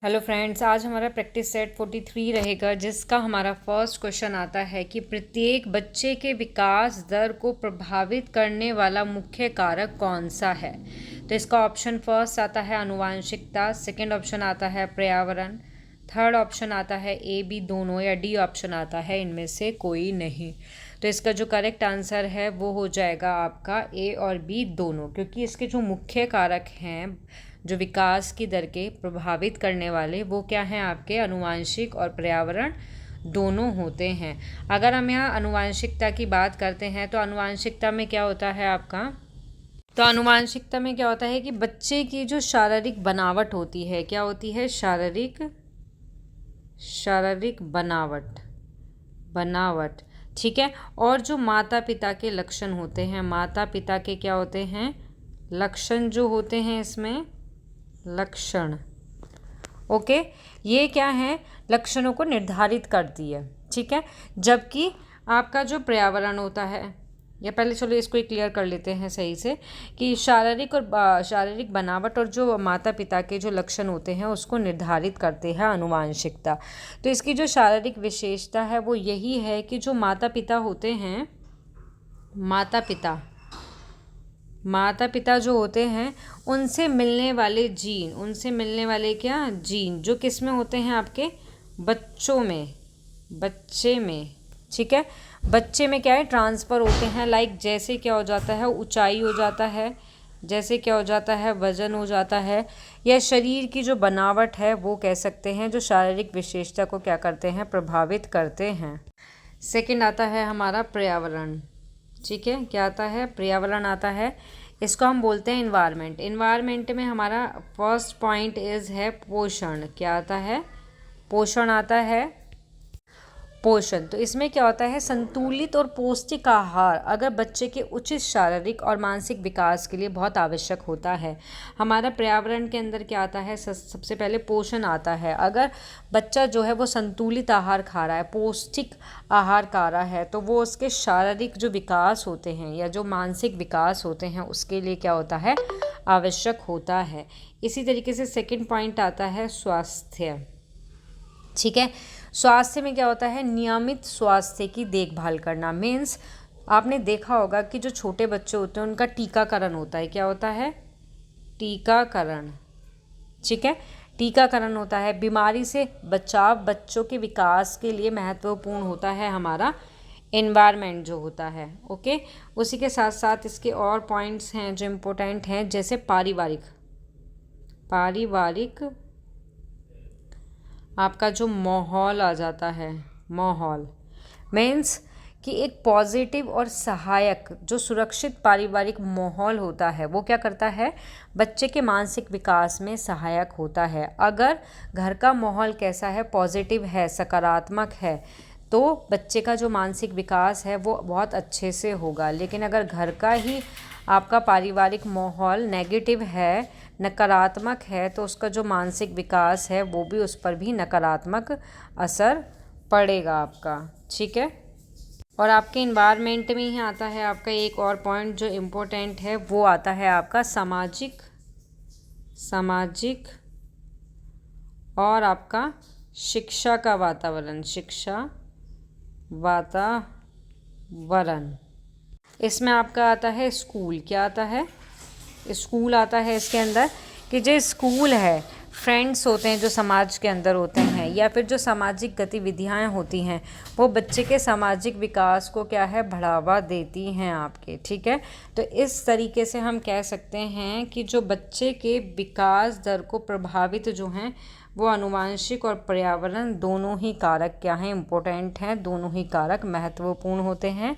Hello friends, आज हमारा practice set 43 रहेगा, जिसका हमारा फर्स्ट क्वेश्चन आता है कि प्रत्येक बच्चे के विकास दर को प्रभावित करने वाला मुख्य कारक कौन सा है। तो इसका ऑप्शन फर्स्ट आता है आनुवांशिकता, सेकंड ऑप्शन आता है पर्यावरण, थर्ड ऑप्शन आता है ए बी दोनों, या डी ऑप्शन आता है इनमें से कोई नहीं। तो इसका जो करेक्ट आंसर है वो हो जाएगा आपका ए और बी दोनों, क्योंकि इसके जो मुख्य कारक हैं जो विकास की दर के प्रभावित करने वाले, वो क्या हैं आपके आनुवांशिक और पर्यावरण दोनों होते हैं। अगर हम यहाँ आनुवांशिकता की बात करते हैं तो आनुवांशिकता में क्या होता है आपका, तो आनुवांशिकता में क्या होता है कि बच्चे की जो शारीरिक बनावट होती है, क्या होती है, शारीरिक बनावट, ठीक है। और जो माता पिता के लक्षण होते हैं, माता पिता के क्या होते हैं, लक्षण जो होते हैं, इसमें लक्षण, ओके, ये क्या है, लक्षणों को निर्धारित करती है, ठीक है। जबकि आपका जो पर्यावरण होता है, या पहले चलो इसको ही क्लियर कर लेते हैं सही से, कि शारीरिक बनावट और जो माता पिता के जो लक्षण होते हैं उसको निर्धारित करते हैं आनुवांशिकता। तो इसकी जो शारीरिक विशेषता है वो यही है कि जो माता पिता होते हैं, माता पिता जो होते हैं उनसे मिलने वाले जीन जो किस में होते हैं, आपके बच्चे में, ठीक है। बच्चे में क्या है, ट्रांसफ़र होते हैं, लाइक जैसे क्या हो जाता है, ऊंचाई हो जाता है, जैसे क्या हो जाता है, वजन हो जाता है, या शरीर की जो बनावट है वो कह सकते हैं, जो शारीरिक विशेषता को क्या करते हैं, प्रभावित करते हैं। सेकंड आता है हमारा पर्यावरण, ठीक है। क्या आता है, पर्यावरण आता है, इसको हम बोलते हैं इन्वायरमेंट। इन्वायरमेंट में हमारा फर्स्ट पॉइंट है पोषण। क्या आता है, पोषण आता है, पोषण। तो इसमें क्या होता है, संतुलित और पौष्टिक आहार अगर बच्चे के उचित शारीरिक और मानसिक विकास के लिए बहुत आवश्यक होता है। हमारा पर्यावरण के अंदर क्या आता है, सबसे पहले पोषण आता है। अगर बच्चा जो है वो संतुलित आहार खा रहा है, पौष्टिक आहार खा रहा है, तो वो उसके शारीरिक जो विकास होते हैं या जो मानसिक विकास होते हैं उसके लिए क्या होता है, आवश्यक होता है। इसी तरीके से सेकंड पॉइंट आता है स्वास्थ्य, ठीक है। स्वास्थ्य में क्या होता है, नियमित स्वास्थ्य की देखभाल करना। मीन्स आपने देखा होगा कि जो छोटे बच्चे होते हैं उनका टीकाकरण होता है। क्या होता है, टीकाकरण, ठीक है, टीकाकरण होता है। बीमारी से बचाव बच्चों के विकास के लिए महत्वपूर्ण होता है हमारा एनवायरनमेंट जो होता है, ओके। उसी के साथ साथ इसके और पॉइंट्स हैं जो इम्पोर्टेंट हैं, जैसे पारिवारिक आपका जो माहौल आ जाता है, माहौल मीन्स कि एक पॉजिटिव और सहायक जो सुरक्षित पारिवारिक माहौल होता है वो क्या करता है, बच्चे के मानसिक विकास में सहायक होता है। अगर घर का माहौल कैसा है, पॉजिटिव है, सकारात्मक है, तो बच्चे का जो मानसिक विकास है वो बहुत अच्छे से होगा। लेकिन अगर घर का ही आपका पारिवारिक माहौल नेगेटिव है, नकारात्मक है, तो उसका जो मानसिक विकास है वो भी, उस पर भी नकारात्मक असर पड़ेगा आपका, ठीक है। और आपके इन्वायरमेंट में ही आता है आपका एक और पॉइंट जो इम्पोर्टेंट है, वो आता है आपका सामाजिक और आपका शिक्षा का वातावरण, इसमें आपका आता है स्कूल। क्या आता है, स्कूल आता है इसके अंदर, कि जो स्कूल है, फ्रेंड्स होते हैं जो समाज के अंदर होते हैं, या फिर जो सामाजिक गतिविधियाँ होती हैं वो बच्चे के सामाजिक विकास को क्या है, बढ़ावा देती हैं आपके, ठीक है। तो इस तरीके से हम कह सकते हैं कि जो बच्चे के विकास दर को प्रभावित जो हैं वो आनुवांशिक और पर्यावरण दोनों ही कारक क्या हैं, इम्पोर्टेंट हैं, दोनों ही कारक महत्वपूर्ण होते हैं।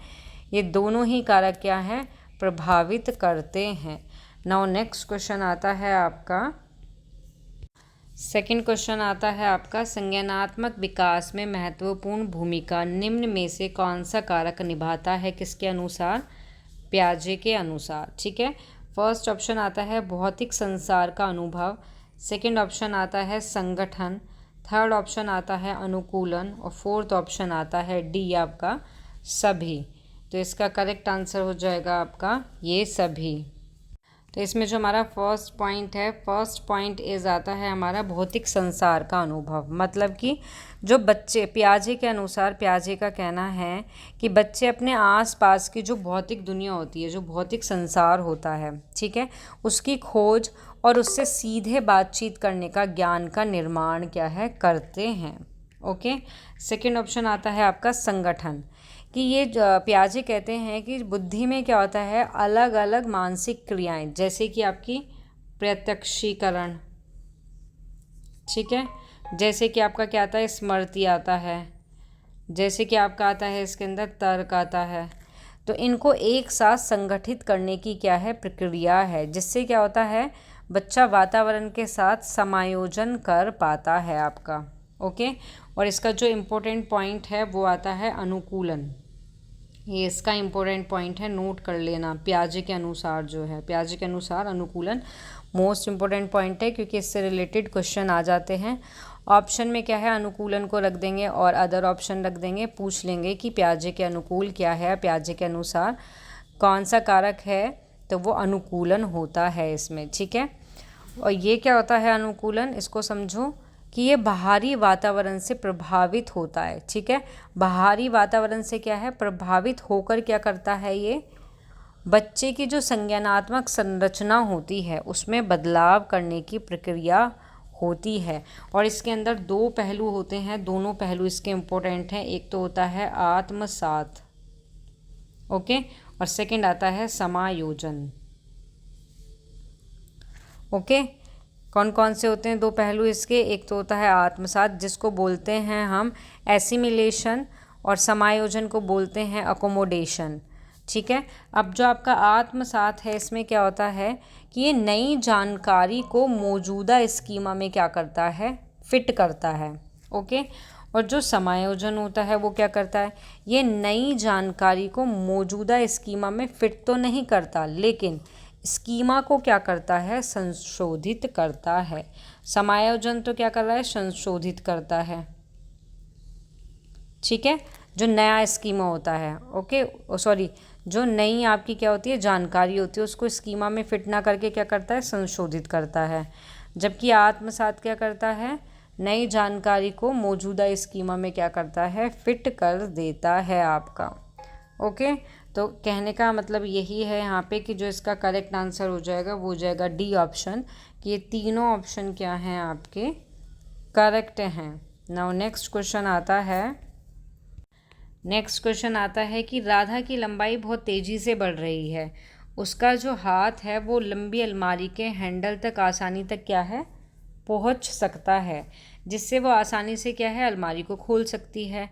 ये दोनों ही कारक क्या हैं, प्रभावित करते हैं। नाउ नेक्स्ट क्वेश्चन आता है आपका, सेकंड क्वेश्चन आता है आपका, संज्ञानात्मक विकास में महत्वपूर्ण भूमिका निम्न में से कौन सा कारक निभाता है, किसके अनुसार, प्याजे के अनुसार, ठीक है। फर्स्ट ऑप्शन आता है भौतिक संसार का अनुभव, सेकंड ऑप्शन आता है संगठन, थर्ड ऑप्शन आता है अनुकूलन, और फोर्थ ऑप्शन आता है डी आपका सभी। तो इसका करेक्ट आंसर हो जाएगा आपका ये सभी। तो इसमें जो हमारा फर्स्ट पॉइंट है, फर्स्ट पॉइंट इज आता है हमारा भौतिक संसार का अनुभव। मतलब कि जो बच्चे, पियाजे के अनुसार, पियाजे का कहना है कि बच्चे अपने आसपास की जो भौतिक दुनिया होती है, जो भौतिक संसार होता है, ठीक है, उसकी खोज और उससे सीधे बातचीत करने का ज्ञान का निर्माण क्या है, करते हैं। ओके। सेकंड ऑप्शन आता है आपका संगठन, कि ये पियाजे कहते हैं कि बुद्धि में क्या होता है, अलग अलग मानसिक क्रियाएं, जैसे कि आपकी प्रत्यक्षीकरण, ठीक है, जैसे कि आपका क्या आता है, स्मृति आता है, जैसे कि आपका आता है इसके अंदर तर्क आता है। तो इनको एक साथ संगठित करने की क्या है, प्रक्रिया है, जिससे क्या होता है, बच्चा वातावरण के साथ समायोजन कर पाता है आपका। ओके। और इसका जो इम्पोर्टेंट पॉइंट है वो आता है अनुकूलन। ये इसका इम्पोर्टेंट पॉइंट है, नोट कर लेना। पियाजे के अनुसार जो है, पियाजे के अनुसार अनुकूलन मोस्ट इम्पोर्टेंट पॉइंट है, क्योंकि इससे रिलेटेड क्वेश्चन आ जाते हैं। ऑप्शन में क्या है, अनुकूलन को रख देंगे और अदर ऑप्शन रख देंगे, पूछ लेंगे कि पियाजे के अनुकूल क्या है, पियाजे के अनुसार कौन सा कारक है, तो वो अनुकूलन होता है इसमें, ठीक है। और ये क्या होता है अनुकूलन, इसको समझो कि ये बाहरी वातावरण से प्रभावित होता है, ठीक है। बाहरी वातावरण से क्या है, प्रभावित होकर क्या करता है, ये बच्चे की जो संज्ञानात्मक संरचना होती है उसमें बदलाव करने की प्रक्रिया होती है। और इसके अंदर दो पहलू होते हैं, दोनों पहलू इसके इम्पोर्टेंट हैं। एक तो होता है आत्मसात, ओके, और सेकंड आता है समायोजन। ओके। कौन कौन से होते हैं दो पहलू इसके, एक तो होता है आत्मसात, जिसको बोलते हैं हम एसिमिलेशन, और समायोजन को बोलते हैं अकोमोडेशन, ठीक है। अब जो आपका आत्मसात है, इसमें क्या होता है कि ये नई जानकारी को मौजूदा स्कीमा में क्या करता है, फिट करता है। ओके। और जो समायोजन होता है वो क्या करता है, ये नई जानकारी को मौजूदा स्कीमा में फिट तो नहीं करता, लेकिन स्कीमा को क्या करता है, संशोधित करता है। समायोजन तो क्या कर रहा है, संशोधित करता है, ठीक है, जो नया स्कीमा होता है। ओके, सॉरी, जो नई आपकी क्या होती है, जानकारी होती है, उसको स्कीमा में फिट ना करके क्या करता है, संशोधित करता है। जबकि आत्मसात क्या करता है, नई जानकारी को मौजूदा स्कीमा में क्या करता है, फिट कर देता है आपका। ओके। तो कहने का मतलब यही है यहाँ पे कि जो इसका करेक्ट आंसर हो जाएगा वो हो जाएगा डी ऑप्शन, कि ये तीनों ऑप्शन क्या हैं आपके, करेक्ट हैं। नाउ नेक्स्ट क्वेश्चन आता है, नेक्स्ट क्वेश्चन आता है कि राधा की लंबाई बहुत तेज़ी से बढ़ रही है, उसका जो हाथ है वो लंबी अलमारी के हैंडल तक आसानी तक क्या है, पहुंच सकता है, जिससे वो आसानी से क्या है, अलमारी को खोल सकती है।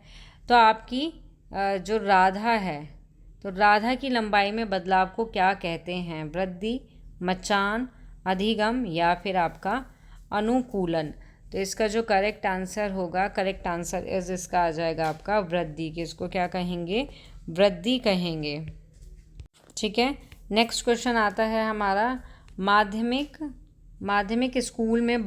तो आपकी जो राधा है, तो राधा की लंबाई में बदलाव को क्या कहते हैं, वृद्धि, मचान, अधिगम, या फिर आपका अनुकूलन। तो इसका जो करेक्ट आंसर होगा, करेक्ट आंसर इज इसका आ जाएगा आपका वृद्धि, कि इसको क्या कहेंगे, वृद्धि कहेंगे, ठीक है। नेक्स्ट क्वेश्चन आता है हमारा, माध्यमिक स्कूल में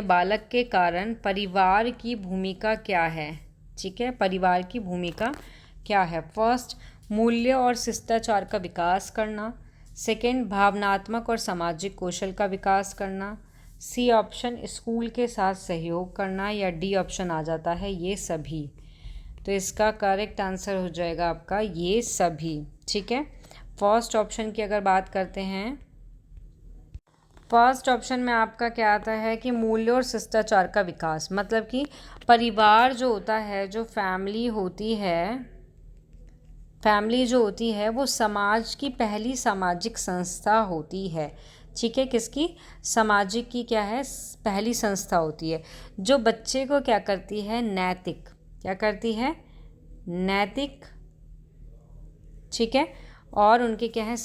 बालक के कारण परिवार की भूमिका क्या है, ठीक है, परिवार की भूमिका क्या है। फर्स्ट, मूल्य और शिष्टाचार का विकास करना। सेकंड, भावनात्मक और सामाजिक कौशल का विकास करना। सी ऑप्शन, स्कूल के साथ सहयोग करना, या डी ऑप्शन आ जाता है ये सभी। तो इसका करेक्ट आंसर हो जाएगा आपका ये सभी, ठीक है। फर्स्ट ऑप्शन की अगर बात करते हैं, फर्स्ट ऑप्शन में आपका क्या आता है कि मूल्य और शिष्टाचार का विकास, मतलब कि परिवार जो होता है, जो फैमिली जो होती है वो समाज की पहली सामाजिक संस्था होती है, ठीक है। किसकी, सामाजिक की क्या है, पहली संस्था होती है, जो बच्चे को क्या करती है, नैतिक, क्या करती है, नैतिक, ठीक है, और उनके क्या है,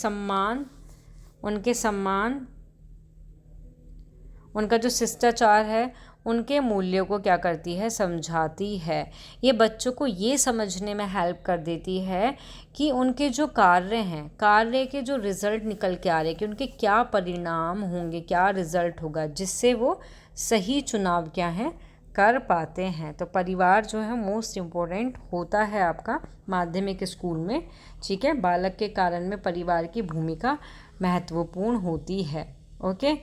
उनका जो शिष्टाचार है, उनके मूल्यों को क्या करती है, समझाती है। ये बच्चों को ये समझने में हेल्प कर देती है कि उनके जो कार्य के जो रिज़ल्ट निकल के आ रहे हैं, कि उनके क्या परिणाम होंगे, क्या रिज़ल्ट होगा, जिससे वो सही चुनाव क्या है, कर पाते हैं। तो परिवार जो है मोस्ट इम्पोर्टेंट होता है आपका माध्यमिक स्कूल में, ठीक है। बालक के कारण में परिवार की भूमिका महत्वपूर्ण होती है। ओके,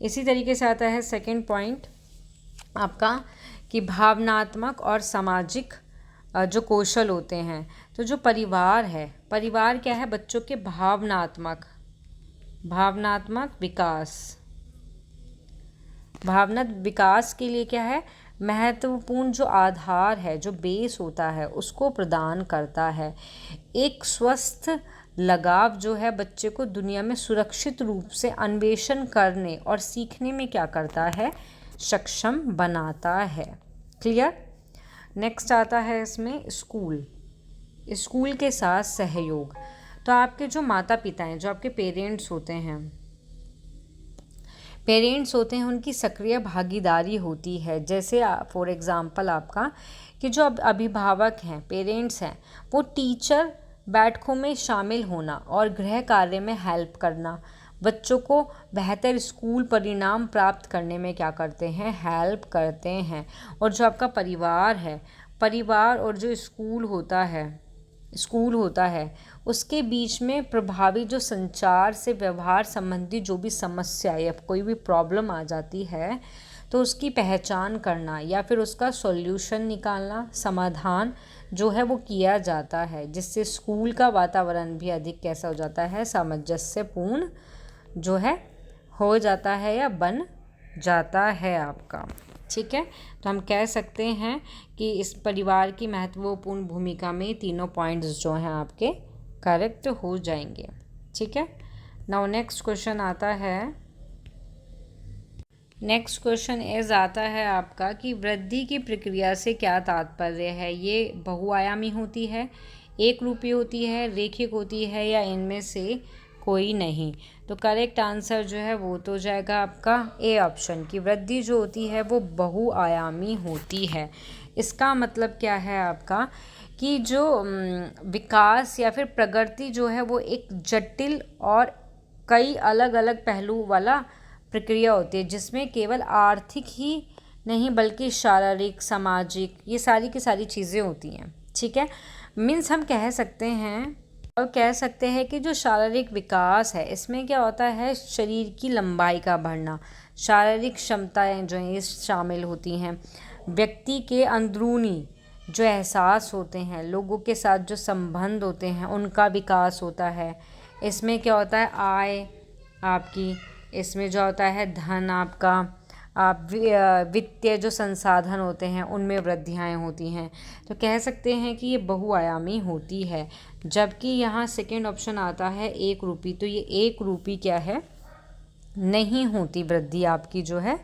इसी तरीके से आता है सेकंड पॉइंट आपका कि भावनात्मक और सामाजिक जो कौशल होते हैं। तो जो परिवार है, परिवार क्या है, बच्चों के भावनात्मक विकास, भावनात्मक विकास के लिए क्या है, महत्वपूर्ण जो आधार है, जो बेस होता है, उसको प्रदान करता है। एक स्वस्थ लगाव जो है बच्चे को दुनिया में सुरक्षित रूप से अन्वेषण करने और सीखने में क्या करता है, सक्षम बनाता है। क्लियर। नेक्स्ट आता है इसमें स्कूल के साथ सहयोग। तो आपके जो माता पिता हैं, जो आपके पेरेंट्स होते हैं, उनकी सक्रिय भागीदारी होती है। जैसे फॉर एग्ज़ाम्पल आपका कि जो अभिभावक हैं, पेरेंट्स हैं, वो टीचर बैठकों में शामिल होना और गृह कार्य में हेल्प करना, बच्चों को बेहतर स्कूल परिणाम प्राप्त करने में क्या करते हैं, हेल्प करते हैं। और जो आपका परिवार है, परिवार और जो स्कूल होता है उसके बीच में प्रभावी जो संचार से व्यवहार संबंधी जो भी समस्या या कोई भी प्रॉब्लम आ जाती है तो उसकी पहचान करना या फिर उसका सॉल्यूशन निकालना, समाधान जो है वो किया जाता है, जिससे स्कूल का वातावरण भी अधिक कैसा हो जाता है, सामंजस्यपूर्ण जो है हो जाता है या बन जाता है आपका। ठीक है, तो हम कह सकते हैं कि इस परिवार की महत्वपूर्ण भूमिका में तीनों पॉइंट्स जो हैं आपके करेक्ट हो जाएंगे। ठीक है, नाउ नेक्स्ट क्वेश्चन आता है आपका कि वृद्धि की प्रक्रिया से क्या तात्पर्य है। ये बहुआयामी होती है, एक रूपी होती है, रेखिक होती है या इनमें से कोई नहीं। तो करेक्ट आंसर जो है वो तो जाएगा आपका ए ऑप्शन की वृद्धि जो होती है वो बहुआयामी होती है। इसका मतलब क्या है आपका कि जो विकास या फिर प्रगति जो है वो एक जटिल और कई अलग अलग पहलू वाला प्रक्रिया होती है, जिसमें केवल आर्थिक ही नहीं बल्कि शारीरिक, सामाजिक, ये सारी की सारी चीज़ें होती हैं। ठीक है, मीन्स हम कह सकते हैं कि जो शारीरिक विकास है इसमें क्या होता है, शरीर की लंबाई का बढ़ना, शारीरिक क्षमताएं जो हैं ये शामिल होती हैं, व्यक्ति के अंदरूनी जो एहसास होते हैं, लोगों के साथ जो संबंध होते हैं उनका विकास होता है। इसमें क्या होता है, आय आपकी, इसमें जो होता है धन आपका, वित्तीय जो संसाधन होते हैं उनमें वृद्धियाँ होती हैं। तो कह सकते हैं कि ये बहुआयामी होती है। जबकि यहाँ सेकेंड ऑप्शन आता है एक रूपी, तो ये एक रूपी क्या है, नहीं होती वृद्धि आपकी जो है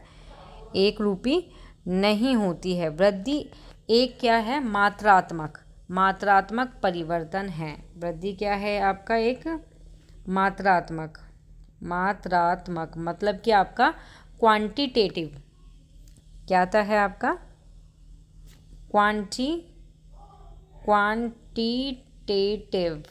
एक रूपी नहीं होती है। वृद्धि एक क्या है, मात्रात्मक परिवर्तन है। वृद्धि क्या है आपका, एक मात्रात्मक मतलब कि आपका क्वांटिटेटिव, क्या आता है आपका क्वांटिटेटिव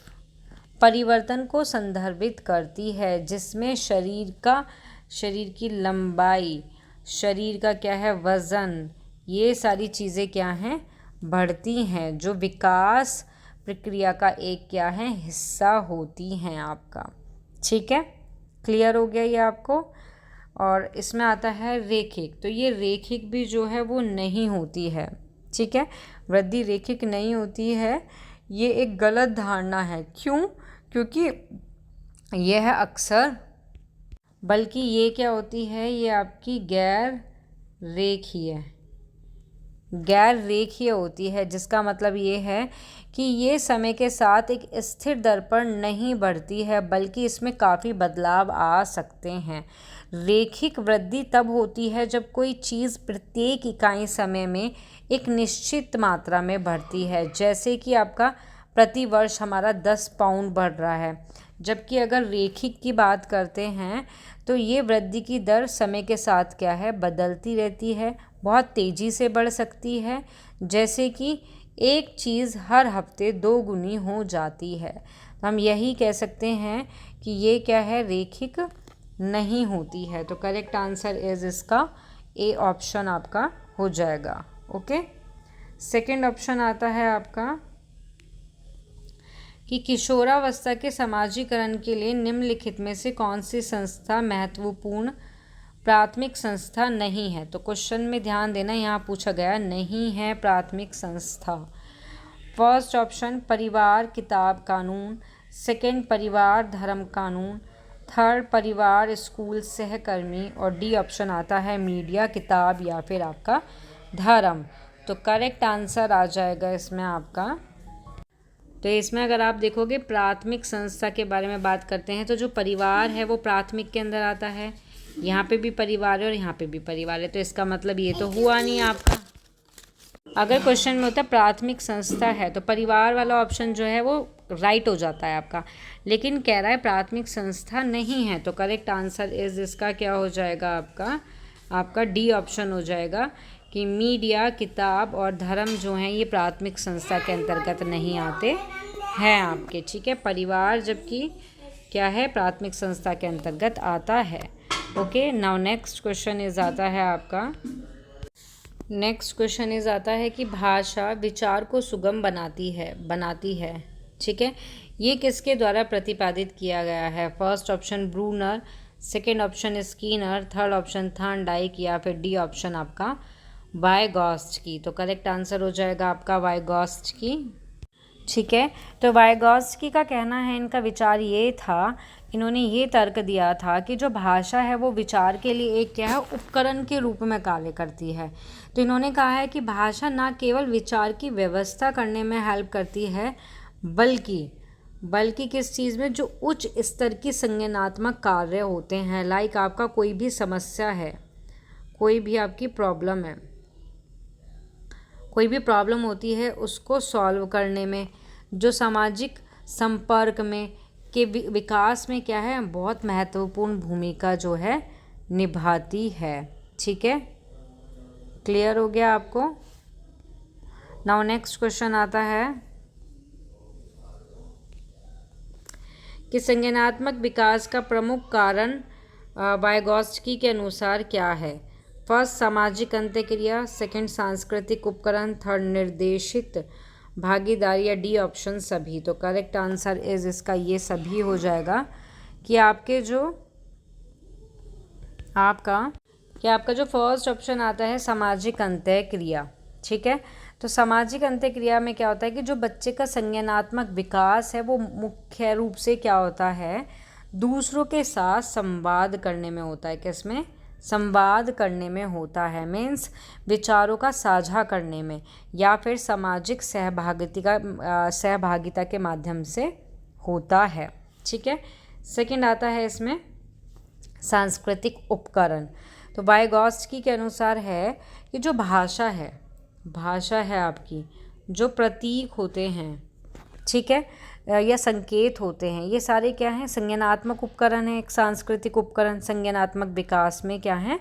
परिवर्तन को संदर्भित करती है, जिसमें शरीर की लंबाई, शरीर का क्या है वज़न, ये सारी चीज़ें क्या हैं, बढ़ती हैं, जो विकास प्रक्रिया का एक क्या है, हिस्सा होती हैं आपका। ठीक है, क्लियर हो गया ये आपको। और इसमें आता है रेखिक, तो ये रेखिक भी जो है वो नहीं होती है। ठीक है, वृद्धि रेखिक नहीं होती है, ये एक गलत धारणा है। क्यों? क्योंकि यह अक्सर, बल्कि ये क्या होती है, ये आपकी गैर रेखीय होती है, जिसका मतलब ये है कि ये समय के साथ एक स्थिर दर पर नहीं बढ़ती है, बल्कि इसमें काफ़ी बदलाव आ सकते हैं। रेखिक वृद्धि तब होती है जब कोई चीज़ प्रत्येक इकाई समय में एक निश्चित मात्रा में बढ़ती है, जैसे कि आपका प्रति वर्ष हमारा 10 पाउंड बढ़ रहा है। जबकि अगर रेखिक की बात करते हैं तो ये वृद्धि की दर समय के साथ क्या है, बदलती रहती है, बहुत तेज़ी से बढ़ सकती है, जैसे कि एक चीज़ हर हफ्ते 2 गुनी हो जाती है। तो हम यही कह सकते हैं कि ये क्या है, रेखिक नहीं होती है। तो करेक्ट आंसर इज़ इसका ए ऑप्शन आपका हो जाएगा। ओके, सेकंड ऑप्शन आता है आपका कि किशोरावस्था के समाजीकरण के लिए निम्नलिखित में से कौन सी संस्था महत्वपूर्ण प्राथमिक संस्था नहीं है। तो क्वेश्चन में ध्यान देना, यहाँ पूछा गया नहीं है प्राथमिक संस्था। फर्स्ट ऑप्शन परिवार किताब कानून, सेकंड परिवार धर्म कानून, थर्ड परिवार स्कूल सहकर्मी, और डी ऑप्शन आता है मीडिया किताब या फिर आपका धर्म। तो करेक्ट आंसर आ जाएगा इसमें आपका। तो इसमें अगर आप देखोगे प्राथमिक संस्था के बारे में बात करते हैं तो जो परिवार है वो प्राथमिक के अंदर आता है। यहाँ पे भी परिवार है और यहाँ पे भी परिवार है, तो इसका मतलब ये तो हुआ नहीं आपका। अगर क्वेश्चन में होता है प्राथमिक संस्था है तो परिवार वाला ऑप्शन जो है वो राइट हो जाता है आपका, लेकिन कह रहा है प्राथमिक संस्था नहीं है, तो करेक्ट आंसर इज इसका क्या हो जाएगा आपका डी ऑप्शन हो जाएगा कि मीडिया किताब और धर्म जो हैं ये प्राथमिक संस्था के अंतर्गत नहीं आते हैं आपके। ठीक है, परिवार जबकि क्या है प्राथमिक संस्था के अंतर्गत आता है। Okay, now next question is आता है आपका, नेक्स्ट क्वेश्चन इज आता है कि भाषा विचार को सुगम बनाती है। ठीक है, ये किसके द्वारा प्रतिपादित किया गया है। First option Bruner, second option Skinner, third option Thorndike या फिर डी ऑप्शन आपका वाइगॉत्स्की। तो करेक्ट आंसर हो जाएगा आपका वाइगॉत्स्की। ठीक है, तो वाइगॉत्स्की का कहना है, इनका विचार ये था, इन्होंने ये तर्क दिया था कि जो भाषा है वो विचार के लिए एक क्या है उपकरण के रूप में कार्य करती है। तो इन्होंने कहा है कि भाषा ना केवल विचार की व्यवस्था करने में हेल्प करती है बल्कि किस चीज़ में, जो उच्च स्तर की संज्ञानात्मक कार्य होते हैं, लाइक आपका कोई भी समस्या है, कोई भी आपकी प्रॉब्लम है, कोई भी प्रॉब्लम होती है उसको सॉल्व करने में, जो सामाजिक संपर्क में के विकास में क्या है बहुत महत्वपूर्ण भूमिका जो है निभाती है। ठीक है, क्लियर हो गया आपको। नाउ नेक्स्ट क्वेश्चन आता है कि संज्ञानात्मक विकास का प्रमुख कारण वाइगॉत्स्की के अनुसार क्या है। फर्स्ट सामाजिक अंत्यक्रिया, सेकंड सांस्कृतिक उपकरण, थर्ड निर्देशित भागीदारी या डी ऑप्शन सभी। तो करेक्ट आंसर इज इसका ये सभी हो जाएगा कि आपका जो फर्स्ट ऑप्शन आता है सामाजिक अंत्यक्रिया। ठीक है, तो सामाजिक अंत्यक्रिया में क्या होता है कि जो बच्चे का संज्ञानात्मक विकास है वो मुख्य रूप से क्या होता है दूसरों के साथ संवाद करने में होता है। किसमें? संवाद करने में होता है, मीन्स विचारों का साझा करने में या फिर सामाजिक सहभागिता के माध्यम से होता है। ठीक है, सेकंड आता है इसमें सांस्कृतिक उपकरण। तो वाइगॉत्स्की के अनुसार है कि जो भाषा है आपकी, जो प्रतीक होते हैं, ठीक है, या संकेत होते हैं, ये सारे क्या हैं संज्ञानात्मक उपकरण हैं। एक सांस्कृतिक उपकरण संज्ञानात्मक विकास में क्या है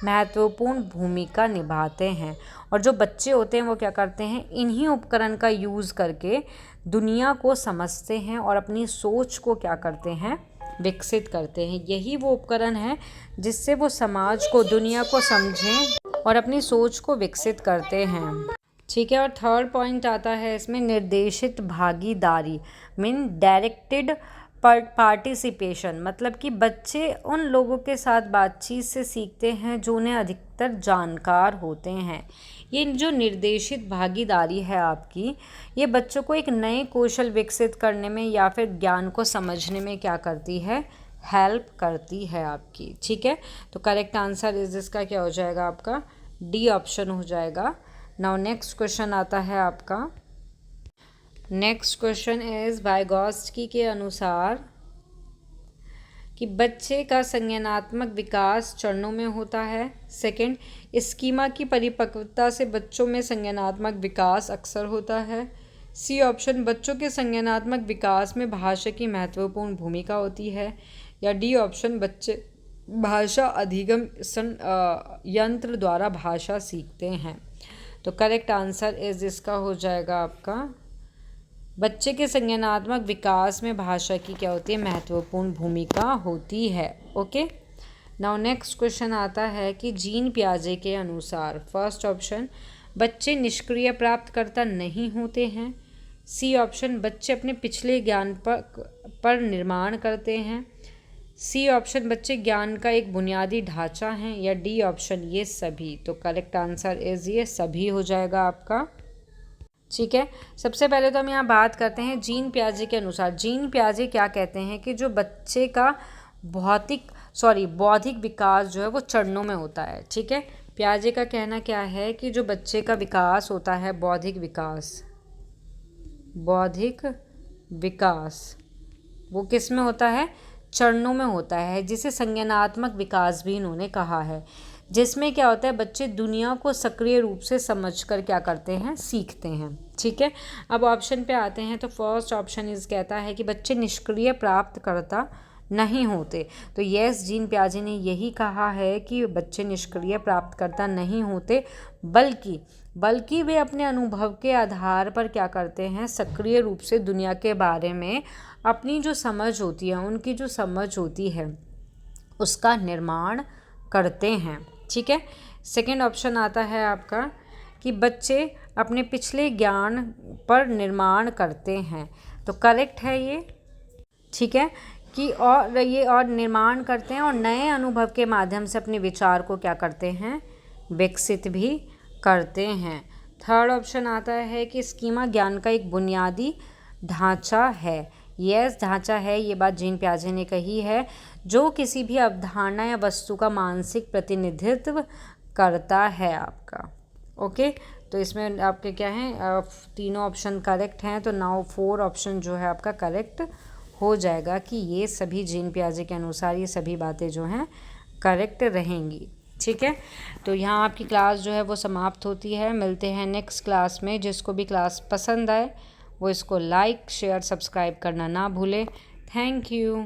महत्वपूर्ण भूमिका निभाते हैं। और जो बच्चे होते हैं वो क्या करते हैं, इन्हीं उपकरण का यूज़ करके दुनिया को समझते हैं और अपनी सोच को क्या करते हैं विकसित करते हैं। यही वो उपकरण है जिससे वो समाज को, दुनिया को समझें और अपनी सोच को विकसित करते हैं। ठीक है, और थर्ड पॉइंट आता है इसमें निर्देशित भागीदारी, मीन डायरेक्टेड पार्टिसिपेशन, मतलब कि बच्चे उन लोगों के साथ बातचीत से सीखते हैं जो उन्हें अधिकतर जानकार होते हैं। ये जो निर्देशित भागीदारी है आपकी, ये बच्चों को एक नए कौशल विकसित करने में या फिर ज्ञान को समझने में क्या करती है, हेल्प करती है आपकी। ठीक है, तो करेक्ट आंसर इस इसका क्या हो जाएगा आपका डी ऑप्शन हो जाएगा। नाउ नेक्स्ट क्वेश्चन आता है आपका, नेक्स्ट क्वेश्चन इज वाइगॉत्स्की के अनुसार कि बच्चे का संज्ञानात्मक विकास चरणों में होता है। सेकंड, स्कीमा की परिपक्वता से बच्चों में संज्ञानात्मक विकास अक्सर होता है। सी ऑप्शन, बच्चों के संज्ञानात्मक विकास में भाषा की महत्वपूर्ण भूमिका होती है। या डी ऑप्शन, बच्चे भाषा अधिगम यंत्र द्वारा भाषा सीखते हैं। तो करेक्ट आंसर इज इसका हो जाएगा आपका बच्चे के संज्ञानात्मक विकास में भाषा की क्या होती है महत्वपूर्ण भूमिका होती है। ओके, नाउ नेक्स्ट क्वेश्चन आता है कि जीन पियाजे के अनुसार फर्स्ट ऑप्शन बच्चे निष्क्रिय प्राप्तकर्ता नहीं होते हैं, सी ऑप्शन बच्चे अपने पिछले ज्ञान पर निर्माण करते हैं, सी ऑप्शन बच्चे ज्ञान का एक बुनियादी ढांचा है, या डी ऑप्शन ये सभी। तो करेक्ट आंसर इज़ ये सभी हो जाएगा आपका। ठीक है, सबसे पहले तो हम यहाँ बात करते हैं जीन पियाजे के अनुसार। जीन पियाजे क्या कहते हैं कि जो बच्चे का बौद्धिक विकास जो है वो चरणों में होता है। ठीक है, पियाजे का कहना क्या है कि जो बच्चे का विकास होता है, बौद्धिक विकास वो किस में होता है? चरणों में होता है, जिसे संज्ञानात्मक विकास भी इन्होंने कहा है, जिसमें क्या होता है बच्चे दुनिया को सक्रिय रूप से समझकर क्या करते हैं? सीखते हैं। ठीक है, अब ऑप्शन पे आते हैं। तो फर्स्ट ऑप्शन इस कहता है कि बच्चे निष्क्रिय प्राप्तकर्ता नहीं होते। तो यस, जीन पियाजे ने यही कहा है कि बच्चे निष्क्रिय प्राप्तकर्ता नहीं होते, बल्कि वे अपने अनुभव के आधार पर क्या करते हैं? सक्रिय रूप से दुनिया के बारे में अपनी जो समझ होती है, उनकी जो समझ होती है उसका निर्माण करते हैं। ठीक है, सेकेंड ऑप्शन आता है आपका कि बच्चे अपने पिछले ज्ञान पर निर्माण करते हैं। तो करेक्ट है ये। ठीक है, कि और निर्माण करते हैं और नए अनुभव के माध्यम से अपने विचार को क्या करते हैं? विकसित भी करते हैं। थर्ड ऑप्शन आता है कि स्कीमा ज्ञान का एक बुनियादी ढांचा है। यस, ढांचा है, ये बात जीन पियाजे ने कही है, जो किसी भी अवधारणा या वस्तु का मानसिक प्रतिनिधित्व करता है आपका। ओके, तो इसमें आपके क्या हैं? तीनों ऑप्शन करेक्ट हैं। तो नाउ 4 ऑप्शन जो है आपका करेक्ट हो जाएगा कि ये सभी जीन पियाजे के अनुसार ये सभी बातें जो हैं करेक्ट रहेंगी। ठीक है, तो यहाँ आपकी क्लास जो है वो समाप्त होती है। मिलते हैं नेक्स्ट क्लास में। जिसको भी क्लास पसंद आए वो इसको लाइक, शेयर, सब्सक्राइब करना ना भूले। Thank you.